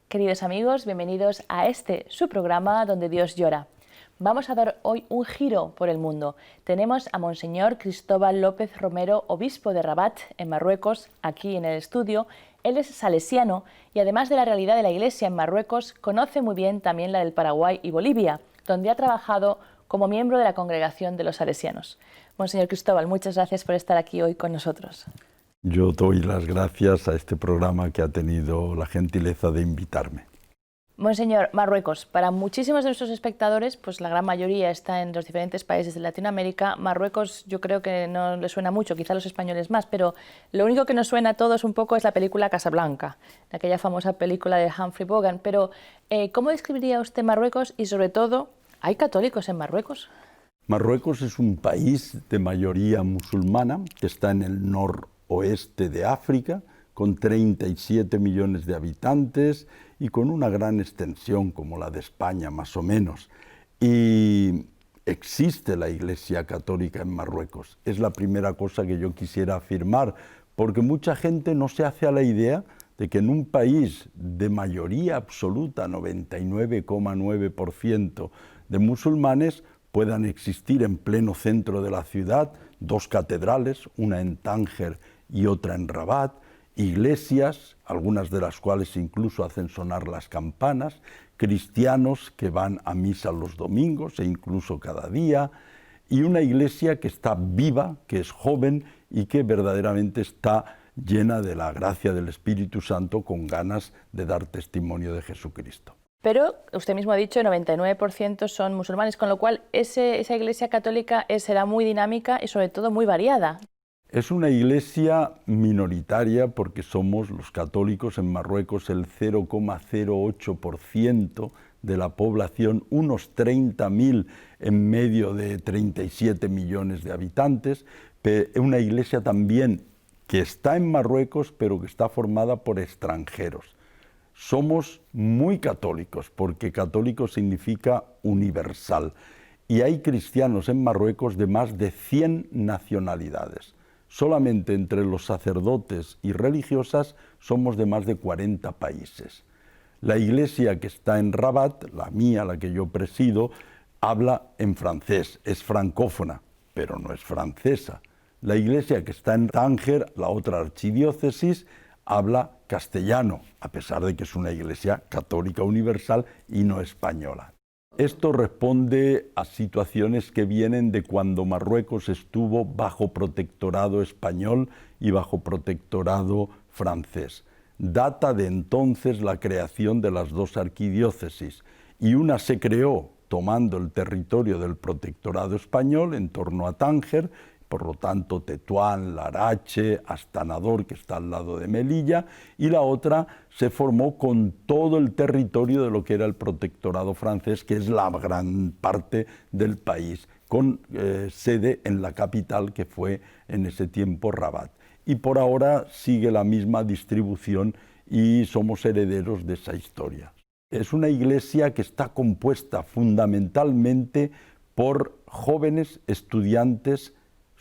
Queridos amigos, bienvenidos a su programa donde Dios llora. Vamos a dar hoy un giro por el mundo. Tenemos a Monseñor Cristóbal López Romero, obispo de Rabat, en Marruecos, aquí en el estudio. Él es salesiano y además de la realidad de la Iglesia en Marruecos, conoce muy bien también la del Paraguay y Bolivia, donde ha trabajado como miembro de la Congregación de los Salesianos. Monseñor Cristóbal, muchas gracias por estar aquí hoy con nosotros. Yo doy las gracias a este programa que ha tenido la gentileza de invitarme. Monseñor, Marruecos, para muchísimos de nuestros espectadores, pues la gran mayoría está en los diferentes países de Latinoamérica. Marruecos yo creo que no le suena mucho, quizá a los españoles más, pero lo único que nos suena a todos un poco es la película Casablanca, aquella famosa película de Humphrey Bogart. Pero, ¿cómo describiría usted Marruecos y, sobre todo, ¿hay católicos en Marruecos? Marruecos es un país de mayoría musulmana que está en el noroeste de África, con 37 millones de habitantes y con una gran extensión como la de España, más o menos. Y existe la Iglesia Católica en Marruecos. Es la primera cosa que yo quisiera afirmar, porque mucha gente no se hace a la idea de que en un país de mayoría absoluta, 99,9% de musulmanes, puedan existir en pleno centro de la ciudad dos catedrales, una en Tánger y otra en Rabat, iglesias, algunas de las cuales incluso hacen sonar las campanas, cristianos que van a misa los domingos e incluso cada día, y una iglesia que está viva, que es joven y que verdaderamente está llena de la gracia del Espíritu Santo, con ganas de dar testimonio de Jesucristo. Pero usted mismo ha dicho que 99% son musulmanes, con lo cual esa iglesia católica será muy dinámica y sobre todo muy variada. Es una iglesia minoritaria porque somos los católicos en Marruecos el 0,08% de la población, unos 30.000 en medio de 37 millones de habitantes. Una iglesia también que está en Marruecos pero que está formada por extranjeros. Somos muy católicos porque católico significa universal y hay cristianos en Marruecos de más de 100 nacionalidades. Solamente entre los sacerdotes y religiosas somos de más de 40 países. La iglesia que está en Rabat, la mía, la que yo presido, habla en francés, es francófona, pero no es francesa. La iglesia que está en Tánger, la otra archidiócesis, habla castellano, a pesar de que es una iglesia católica universal y no española. Esto responde a situaciones que vienen de cuando Marruecos estuvo bajo protectorado español y bajo protectorado francés. Data de entonces la creación de las dos arquidiócesis, y una se creó tomando el territorio del protectorado español en torno a Tánger, por lo tanto Tetuán, Larache, Astanador, que está al lado de Melilla, y la otra se formó con todo el territorio de lo que era el protectorado francés, que es la gran parte del país, con sede en la capital, que fue en ese tiempo Rabat. Y por ahora sigue la misma distribución y somos herederos de esa historia. Es una iglesia que está compuesta fundamentalmente por jóvenes estudiantes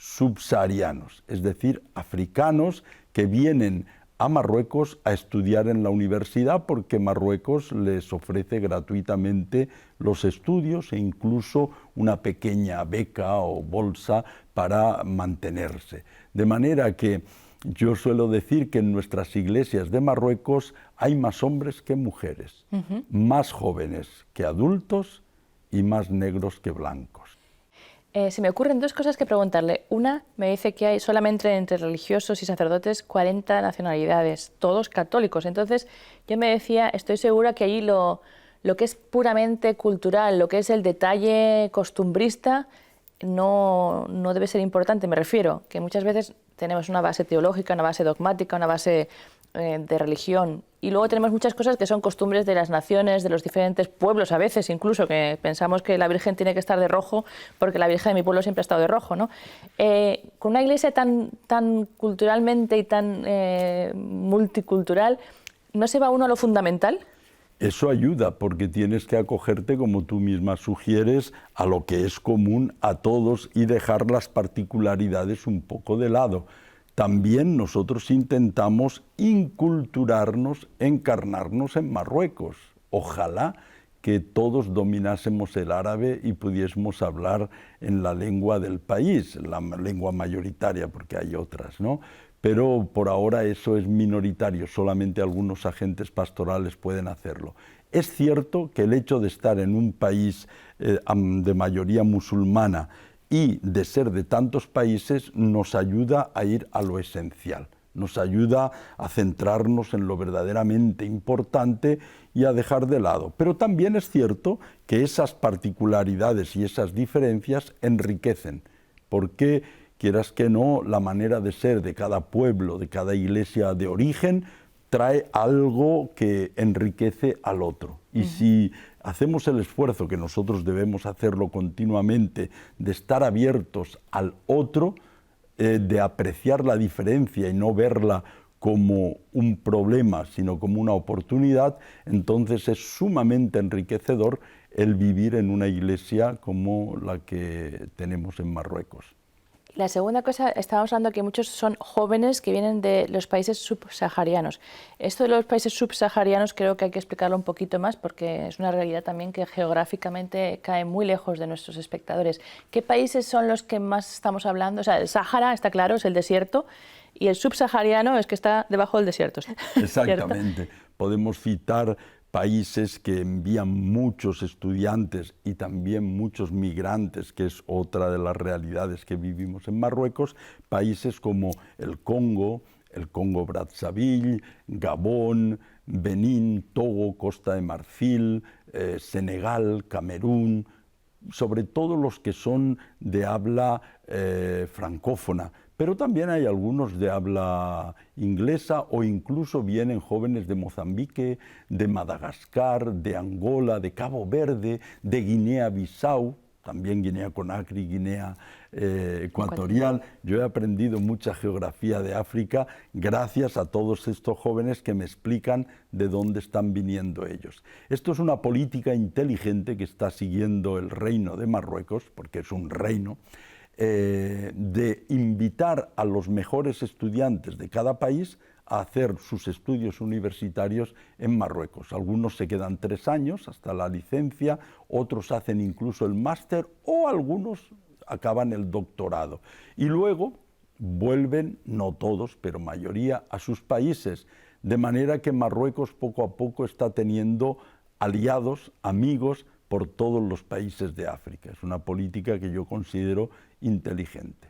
subsaharianos, es decir, africanos que vienen a Marruecos a estudiar en la universidad porque Marruecos les ofrece gratuitamente los estudios e incluso una pequeña beca o bolsa para mantenerse. De manera que yo suelo decir que en nuestras iglesias de Marruecos hay más hombres que mujeres, más jóvenes que adultos y más negros que blancos. Se me ocurren dos cosas que preguntarle. Una, me dice que hay solamente entre religiosos y sacerdotes 40 nacionalidades, todos católicos. Entonces, yo me decía, estoy segura que allí lo que es puramente cultural, lo que es el detalle costumbrista, no debe ser importante. Me refiero que muchas veces tenemos una base teológica, una base dogmática, una base de religión, y luego tenemos muchas cosas que son costumbres de las naciones, de los diferentes pueblos, a veces incluso, que pensamos que la Virgen tiene que estar de rojo porque la Virgen de mi pueblo siempre ha estado de rojo, ¿no? Con una iglesia tan culturalmente y tan multicultural, ¿no se va uno a lo fundamental? Eso ayuda porque tienes que acogerte, como tú misma sugieres, a lo que es común a todos y dejar las particularidades un poco de lado. También nosotros intentamos inculturarnos, encarnarnos en Marruecos. Ojalá que todos dominásemos el árabe y pudiésemos hablar en la lengua del país, la lengua mayoritaria, porque hay otras, ¿no? Pero por ahora eso es minoritario, solamente algunos agentes pastorales pueden hacerlo. Es cierto que el hecho de estar en un país de mayoría musulmana y de ser de tantos países nos ayuda a ir a lo esencial, nos ayuda a centrarnos en lo verdaderamente importante y a dejar de lado. Pero también es cierto que esas particularidades y esas diferencias enriquecen, porque quieras que no, la manera de ser de cada pueblo, de cada iglesia de origen, trae algo que enriquece al otro. Y si hacemos el esfuerzo, que nosotros debemos hacerlo continuamente, de estar abiertos al otro, de apreciar la diferencia y no verla como un problema, sino como una oportunidad, entonces es sumamente enriquecedor el vivir en una iglesia como la que tenemos en Marruecos. La segunda cosa, estábamos hablando que muchos son jóvenes que vienen de los países subsaharianos. Esto de los países subsaharianos creo que hay que explicarlo un poquito más porque es una realidad también que geográficamente cae muy lejos de nuestros espectadores. ¿Qué países son los que más estamos hablando? O sea, el Sáhara, está claro, es el desierto, y el subsahariano es que está debajo del desierto. Exactamente. Podemos citar países que envían muchos estudiantes y también muchos migrantes, que es otra de las realidades que vivimos en Marruecos, países como el Congo Brazzaville, Gabón, Benín, Togo, Costa de Marfil, Senegal, Camerún, sobre todo los que son de habla francófona. Pero también hay algunos de habla inglesa o incluso vienen jóvenes de Mozambique, de Madagascar, de Angola, de Cabo Verde, de Guinea-Bissau, también Guinea-Conakry, Guinea Ecuatorial. Yo he aprendido mucha geografía de África gracias a todos estos jóvenes que me explican de dónde están viniendo ellos. Esto es una política inteligente que está siguiendo el reino de Marruecos, porque es un reino, de invitar a los mejores estudiantes de cada país a hacer sus estudios universitarios en Marruecos. Algunos se quedan 3 años hasta la licencia, otros hacen incluso el máster o algunos acaban el doctorado. Y luego vuelven, no todos, pero mayoría, a sus países. De manera que Marruecos poco a poco está teniendo aliados, amigos, por todos los países de África. Es una política que yo considero inteligente.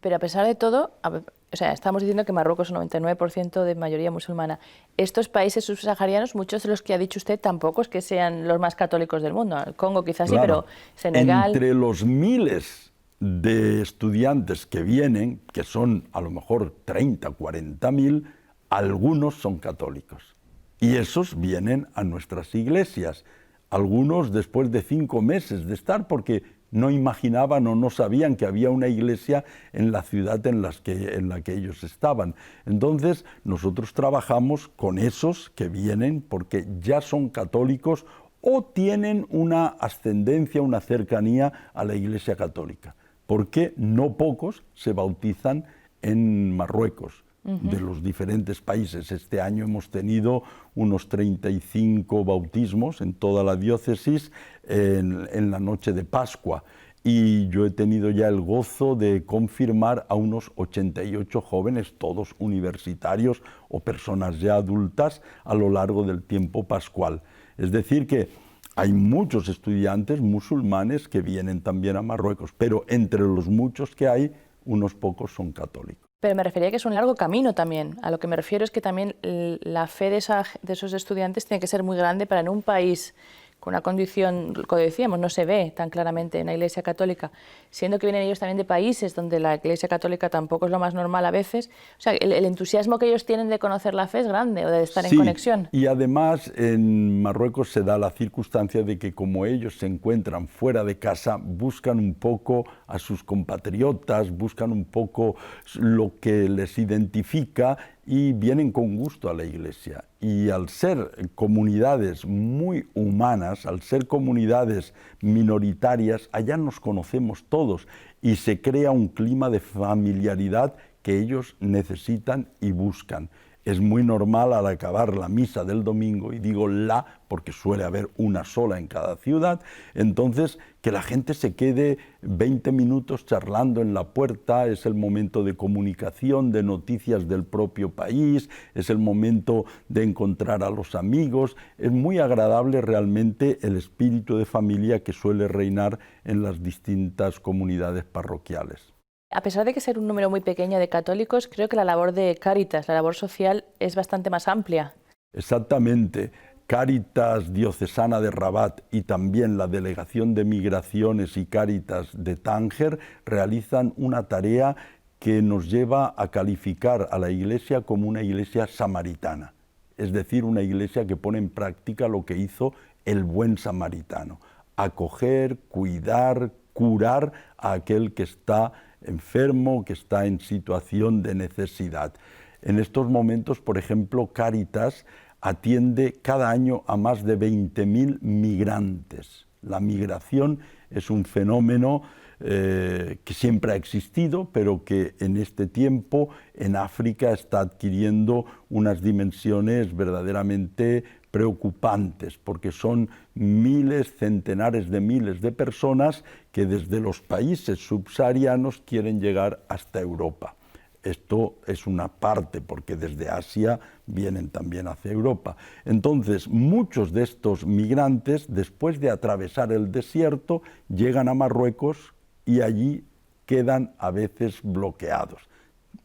Pero a pesar de todo, o sea, estamos diciendo que Marruecos es un 99% de mayoría musulmana. Estos países subsaharianos, muchos de los que ha dicho usted, tampoco es que sean los más católicos del mundo. El Congo quizás sí, pero Senegal... Entre los miles de estudiantes que vienen, que son a lo mejor 30, 40.000, algunos son católicos. Y esos vienen a nuestras iglesias. Algunos después de 5 meses de estar, porque no imaginaban o no sabían que había una iglesia en la ciudad en la que ellos estaban. Entonces, nosotros trabajamos con esos que vienen porque ya son católicos o tienen una ascendencia, una cercanía a la Iglesia Católica, porque no pocos se bautizan en Marruecos. De los diferentes países. Este año hemos tenido unos 35 bautismos en toda la diócesis en la noche de Pascua y yo he tenido ya el gozo de confirmar a unos 88 jóvenes, todos universitarios o personas ya adultas a lo largo del tiempo pascual. Es decir que hay muchos estudiantes musulmanes que vienen también a Marruecos, pero entre los muchos que hay, unos pocos son católicos. Pero me refería que es un largo camino también. A lo que me refiero es que también la fe de esos estudiantes tiene que ser muy grande para en un país con una condición, como decíamos, no se ve tan claramente en la Iglesia Católica, siendo que vienen ellos también de países donde la Iglesia Católica tampoco es lo más normal a veces. O sea, el entusiasmo que ellos tienen de conocer la fe es grande, o de estar en conexión. Y además en Marruecos se da la circunstancia de que como ellos se encuentran fuera de casa, buscan un poco a sus compatriotas, buscan un poco lo que les identifica y vienen con gusto a la Iglesia. Y al ser comunidades muy humanas, al ser comunidades minoritarias, allá nos conocemos todos y se crea un clima de familiaridad que ellos necesitan y buscan. Es muy normal al acabar la misa del domingo, y digo la porque suele haber una sola en cada ciudad, entonces que la gente se quede 20 minutos charlando en la puerta, es el momento de comunicación, de noticias del propio país, es el momento de encontrar a los amigos, es muy agradable realmente el espíritu de familia que suele reinar en las distintas comunidades parroquiales. A pesar de que ser un número muy pequeño de católicos, creo que la labor de Cáritas, la labor social, es bastante más amplia. Exactamente. Cáritas Diocesana de Rabat y también la Delegación de Migraciones y Cáritas de Tánger realizan una tarea que nos lleva a calificar a la Iglesia como una Iglesia samaritana, es decir, una Iglesia que pone en práctica lo que hizo el buen samaritano: acoger, cuidar, curar a aquel que está enfermo, que está en situación de necesidad. En estos momentos, por ejemplo, Cáritas atiende cada año a más de 20.000 migrantes. La migración es un fenómeno que siempre ha existido, pero que en este tiempo en África está adquiriendo unas dimensiones verdaderamente preocupantes, porque son miles, centenares de miles de personas que desde los países subsaharianos quieren llegar hasta Europa. Esto es una parte, porque desde Asia vienen también hacia Europa. Entonces, muchos de estos migrantes, después de atravesar el desierto, llegan a Marruecos y allí quedan a veces bloqueados.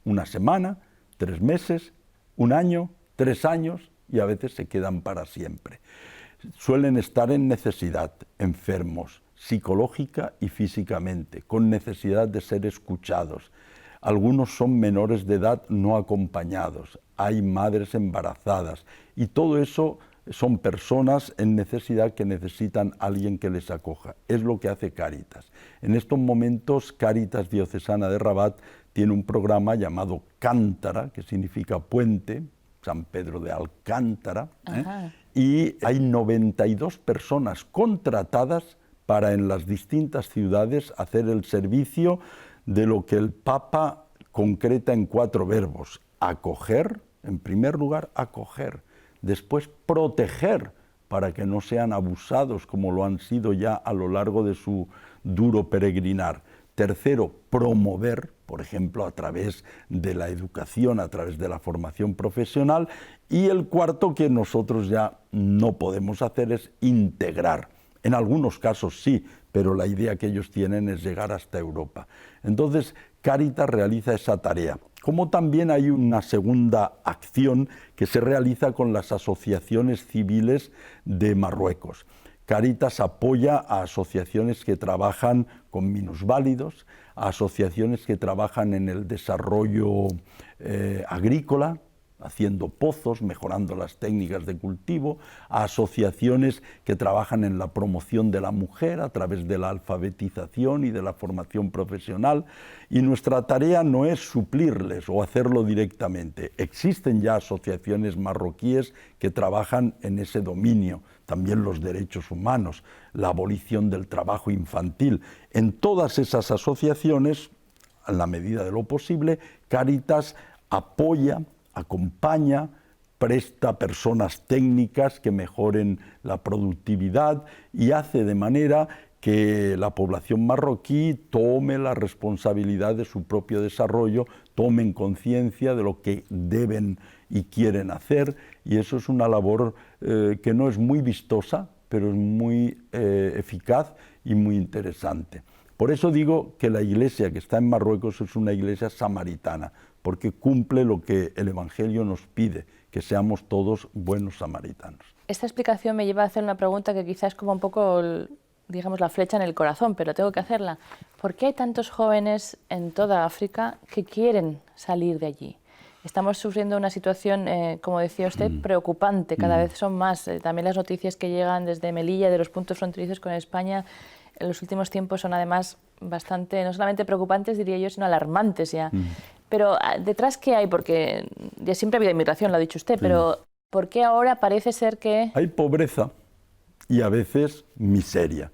Una semana, 3 meses, 1 año, 3 años, y a veces se quedan para siempre. Suelen estar en necesidad, enfermos, psicológica y físicamente, con necesidad de ser escuchados. Algunos son menores de edad no acompañados, hay madres embarazadas, y todo eso son personas en necesidad que necesitan a alguien que les acoja. Es lo que hace Cáritas. En estos momentos, Cáritas Diocesana de Rabat tiene un programa llamado Cántara, que significa puente, San Pedro de Alcántara, y hay 92 personas contratadas para en las distintas ciudades hacer el servicio de lo que el Papa concreta en 4 verbos: acoger, en primer lugar, acoger, después proteger, para que no sean abusados como lo han sido ya a lo largo de su duro peregrinar. Tercero, promover, por ejemplo, a través de la educación, a través de la formación profesional. Y el cuarto, que nosotros ya no podemos hacer, es integrar. En algunos casos sí, pero la idea que ellos tienen es llegar hasta Europa. Entonces, Cáritas realiza esa tarea. Como también hay una segunda acción que se realiza con las asociaciones civiles de Marruecos. Cáritas apoya a asociaciones que trabajan con minusválidos, a asociaciones que trabajan en el desarrollo agrícola, haciendo pozos, mejorando las técnicas de cultivo, a asociaciones que trabajan en la promoción de la mujer a través de la alfabetización y de la formación profesional. Y nuestra tarea no es suplirles o hacerlo directamente. Existen ya asociaciones marroquíes que trabajan en ese dominio, también los derechos humanos, la abolición del trabajo infantil. En todas esas asociaciones, en la medida de lo posible, Cáritas apoya, acompaña, presta personas técnicas que mejoren la productividad y hace de manera que la población marroquí tome la responsabilidad de su propio desarrollo, tomen conciencia de lo que deben y quieren hacer, y eso es una labor que no es muy vistosa, pero es muy eficaz y muy interesante. Por eso digo que la iglesia que está en Marruecos es una iglesia samaritana, porque cumple lo que el Evangelio nos pide, que seamos todos buenos samaritanos. Esta explicación me lleva a hacer una pregunta que quizás es como un poco, digamos, la flecha en el corazón, pero tengo que hacerla. ¿Por qué hay tantos jóvenes en toda África que quieren salir de allí? Estamos sufriendo una situación, como decía usted, preocupante. Cada vez son más. También las noticias que llegan desde Melilla, de los puntos fronterizos con España, en los últimos tiempos son además bastante, no solamente preocupantes, diría yo, sino alarmantes ya. Pero detrás, ¿qué hay? Porque ya siempre ha habido inmigración, lo ha dicho usted, pero ¿por qué ahora parece ser que...? Hay pobreza y a veces miseria.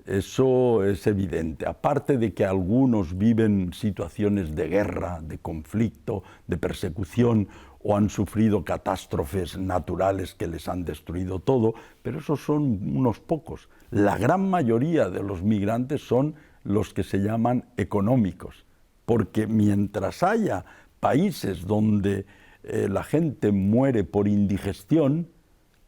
Eso es evidente. Aparte de que algunos viven situaciones de guerra, de conflicto, de persecución, o han sufrido catástrofes naturales que les han destruido todo, pero esos son unos pocos. La gran mayoría de los migrantes son los que se llaman económicos, porque mientras haya países donde la gente muere por indigestión,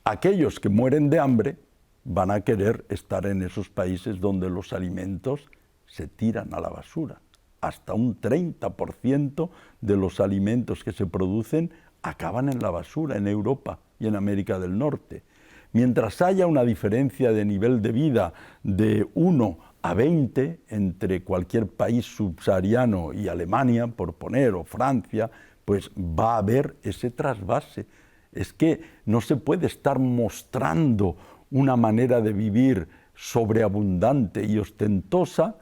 aquellos que mueren de hambre van a querer estar en esos países donde los alimentos se tiran a la basura. Hasta un 30% de los alimentos que se producen acaban en la basura en Europa y en América del Norte. Mientras haya una diferencia de nivel de vida de 1 a 20 entre cualquier país subsahariano y Alemania, por poner, o Francia, pues va a haber ese trasvase. Es que no se puede estar mostrando una manera de vivir sobreabundante y ostentosa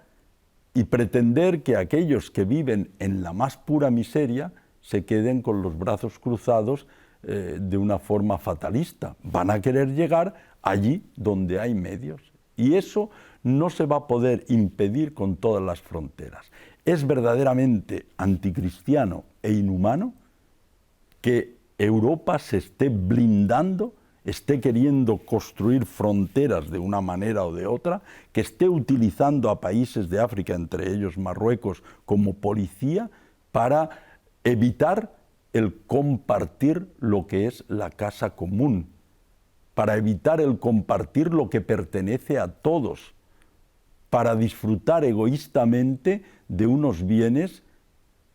y pretender que aquellos que viven en la más pura miseria se queden con los brazos cruzados de una forma fatalista. Van a querer llegar allí donde hay medios. Y eso no se va a poder impedir con todas las fronteras. Es verdaderamente anticristiano e inhumano que Europa se esté blindando, esté queriendo construir fronteras de una manera o de otra, que esté utilizando a países de África, entre ellos Marruecos, como policía para evitar el compartir lo que es la casa común, para evitar el compartir lo que pertenece a todos, para disfrutar egoístamente de unos bienes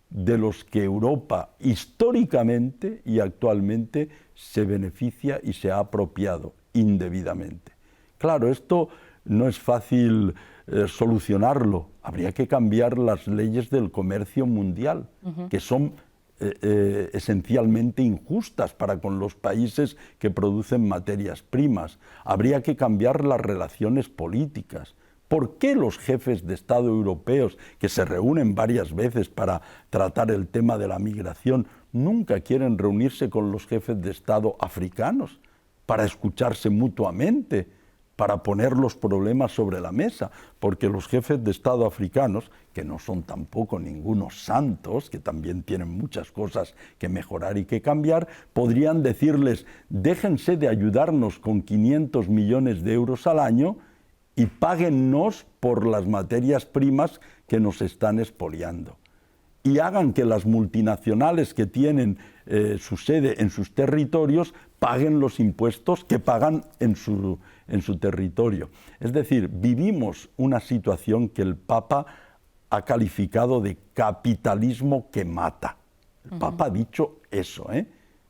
de los que Europa históricamente y actualmente se beneficia y se ha apropiado indebidamente. Claro, esto no es fácil solucionarlo. Habría que cambiar las leyes del comercio mundial, que son esencialmente injustas para con los países que producen materias primas. Habría que cambiar las relaciones políticas. ¿Por qué los jefes de Estado europeos, que se reúnen varias veces para tratar el tema de la migración, nunca quieren reunirse con los jefes de Estado africanos para escucharse mutuamente, para poner los problemas sobre la mesa? Porque los jefes de Estado africanos, que no son tampoco ningunos santos, que también tienen muchas cosas que mejorar y que cambiar, podrían decirles: déjense de ayudarnos con 500 millones de euros al año y páguennos por las materias primas que nos están expoliando. Y hagan que las multinacionales que tienen su sede en sus territorios paguen los impuestos que pagan en su territorio. Es decir, vivimos una situación que el Papa ha calificado de capitalismo que mata. El Papa ha dicho eso,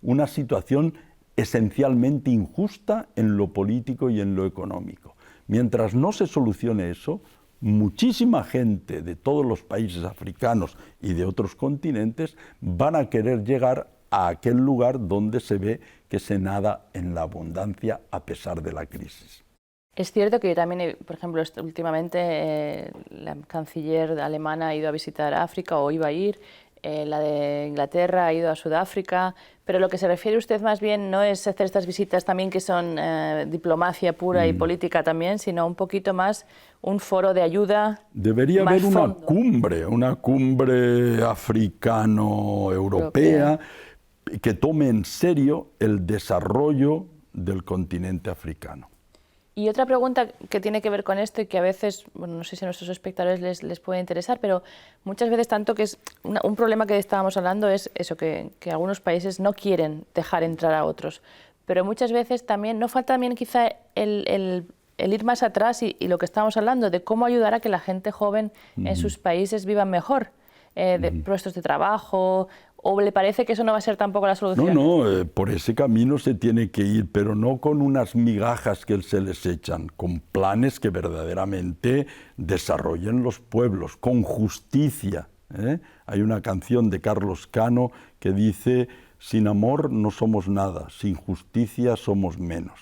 una situación esencialmente injusta en lo político y en lo económico. Mientras no se solucione eso, muchísima gente de todos los países africanos y de otros continentes van a querer llegar a aquel lugar donde se ve que se nada en la abundancia a pesar de la crisis. Es cierto que también, por ejemplo, últimamente la canciller alemana ha ido a visitar África, o iba a ir, la de Inglaterra ha ido a Sudáfrica, pero lo que se refiere usted más bien no es hacer estas visitas también que son diplomacia pura y política también, sino un poquito más un foro de ayuda. Debería haber una cumbre africano-europea que tome en serio el desarrollo del continente africano. Y otra pregunta que tiene que ver con esto y que a veces, bueno, no sé si a nuestros espectadores les puede interesar, pero muchas veces tanto que es un problema que estábamos hablando es eso, que algunos países no quieren dejar entrar a otros, pero muchas veces también, no falta también quizá el ir más atrás y lo que estábamos hablando de cómo ayudar a que la gente joven en sus países vivan mejor. de puestos de trabajo, ¿o le parece que eso no va a ser tampoco la solución? No, por ese camino se tiene que ir, pero no con unas migajas que se les echan, con planes que verdaderamente desarrollen los pueblos, con justicia. Hay una canción de Carlos Cano que dice: sin amor no somos nada, sin justicia somos menos.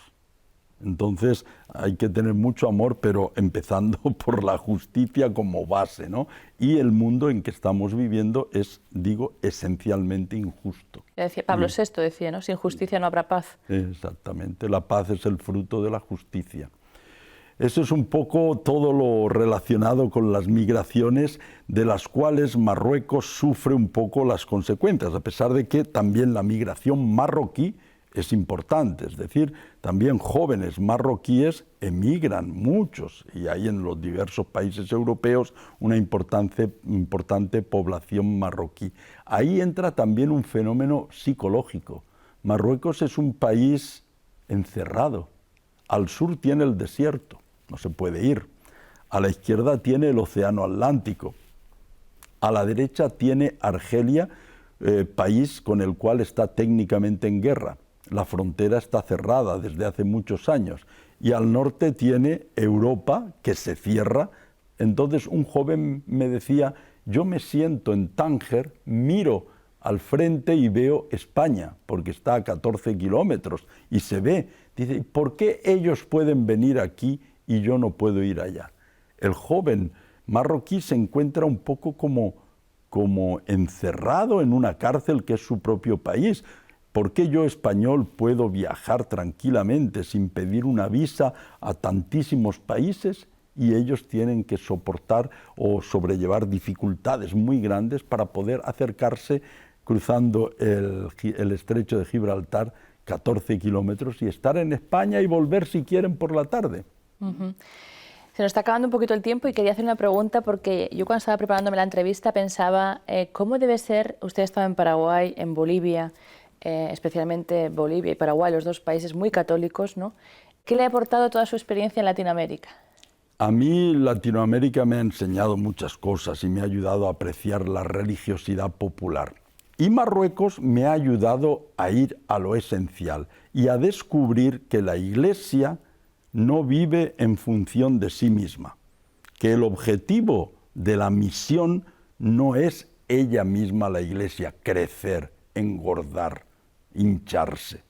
Entonces hay que tener mucho amor, pero empezando por la justicia como base, ¿no? Y el mundo en que estamos viviendo es, digo, esencialmente injusto. Decía, Pablo VI decía, ¿no? Sin justicia no habrá paz. Exactamente, la paz es el fruto de la justicia. Eso es un poco todo lo relacionado con las migraciones, de las cuales Marruecos sufre un poco las consecuencias, a pesar de que también la migración marroquí es importante, es decir, también jóvenes marroquíes emigran, muchos, y hay en los diversos países europeos una importante población marroquí. Ahí entra también un fenómeno psicológico. Marruecos es un país encerrado. Al sur tiene el desierto, no se puede ir. A la izquierda tiene el océano Atlántico. A la derecha tiene Argelia, país con el cual está técnicamente en guerra. La frontera está cerrada desde hace muchos años. Y al norte tiene Europa, que se cierra. Entonces un joven me decía: yo me siento en Tánger, miro al frente y veo España, porque está a 14 kilómetros y se ve. Dice: ¿por qué ellos pueden venir aquí y yo no puedo ir allá? El joven marroquí se encuentra un poco como encerrado en una cárcel que es su propio país. ¿Por qué yo, español, puedo viajar tranquilamente sin pedir una visa a tantísimos países y ellos tienen que soportar o sobrellevar dificultades muy grandes para poder acercarse cruzando el estrecho de Gibraltar, 14 kilómetros, y estar en España y volver si quieren por la tarde? Se nos está acabando un poquito el tiempo y quería hacer una pregunta, porque yo cuando estaba preparándome la entrevista pensaba cómo debe ser, usted estaba en Paraguay, en Bolivia, especialmente Bolivia y Paraguay, los dos países muy católicos, ¿no? ¿Qué le ha aportado toda su experiencia en Latinoamérica? A mí Latinoamérica me ha enseñado muchas cosas y me ha ayudado a apreciar la religiosidad popular. Y Marruecos me ha ayudado a ir a lo esencial y a descubrir que la Iglesia no vive en función de sí misma, que el objetivo de la misión no es ella misma, la Iglesia, crecer, engordar, hincharse,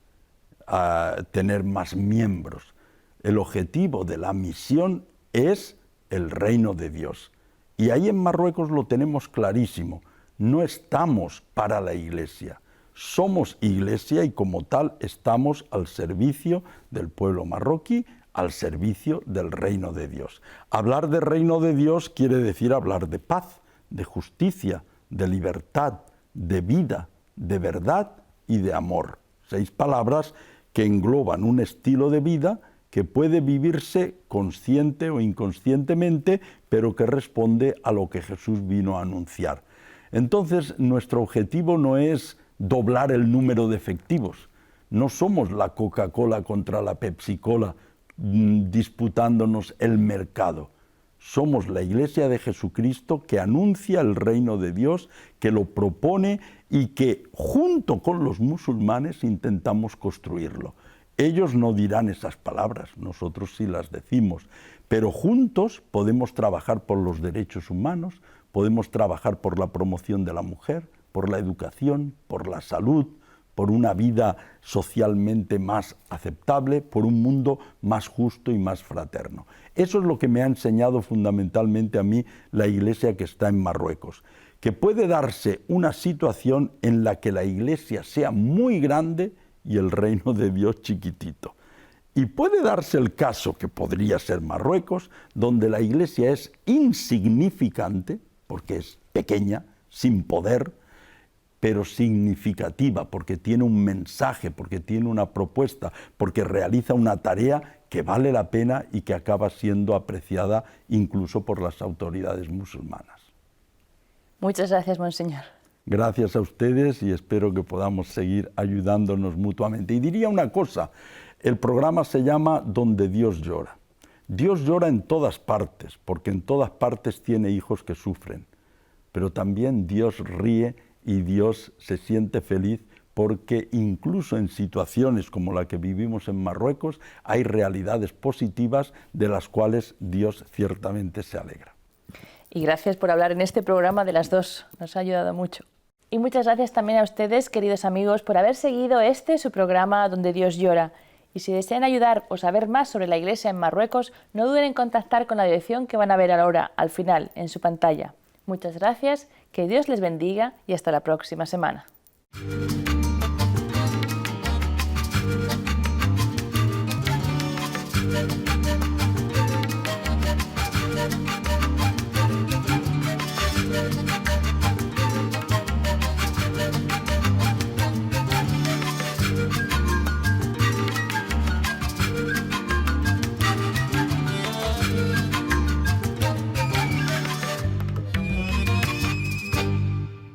a tener más miembros. El objetivo de la misión es el reino de Dios. Y ahí en Marruecos lo tenemos clarísimo. No estamos para la Iglesia. Somos Iglesia y como tal estamos al servicio del pueblo marroquí, al servicio del reino de Dios. Hablar de reino de Dios quiere decir hablar de paz, de justicia, de libertad, de vida, de verdad y de amor. 6 palabras que engloban un estilo de vida que puede vivirse consciente o inconscientemente, pero que responde a lo que Jesús vino a anunciar. Entonces, nuestro objetivo no es doblar el número de efectivos. No somos la Coca-Cola contra la Pepsi-Cola disputándonos el mercado. Somos la Iglesia de Jesucristo que anuncia el reino de Dios, que lo propone y que junto con los musulmanes intentamos construirlo. Ellos no dirán esas palabras, nosotros sí las decimos, pero juntos podemos trabajar por los derechos humanos, podemos trabajar por la promoción de la mujer, por la educación, por la salud, por una vida socialmente más aceptable, por un mundo más justo y más fraterno. Eso es lo que me ha enseñado fundamentalmente a mí la Iglesia que está en Marruecos, que puede darse una situación en la que la Iglesia sea muy grande y el reino de Dios chiquitito. Y puede darse el caso, que podría ser Marruecos, donde la Iglesia es insignificante, porque es pequeña, sin poder, pero significativa, porque tiene un mensaje, porque tiene una propuesta, porque realiza una tarea que vale la pena y que acaba siendo apreciada incluso por las autoridades musulmanas. Muchas gracias, monseñor. Gracias a ustedes y espero que podamos seguir ayudándonos mutuamente. Y diría una cosa, el programa se llama Donde Dios llora. Dios llora en todas partes, porque en todas partes tiene hijos que sufren. pero también Dios ríe y Dios se siente feliz porque incluso en situaciones como la que vivimos en Marruecos hay realidades positivas de las cuales Dios ciertamente se alegra. Y gracias por hablar en este programa de las dos, nos ha ayudado mucho. Y muchas gracias también a ustedes, queridos amigos, por haber seguido su programa Donde Dios llora. Y si desean ayudar o saber más sobre la Iglesia en Marruecos, no duden en contactar con la dirección que van a ver ahora, al final, en su pantalla. Muchas gracias, que Dios les bendiga y hasta la próxima semana.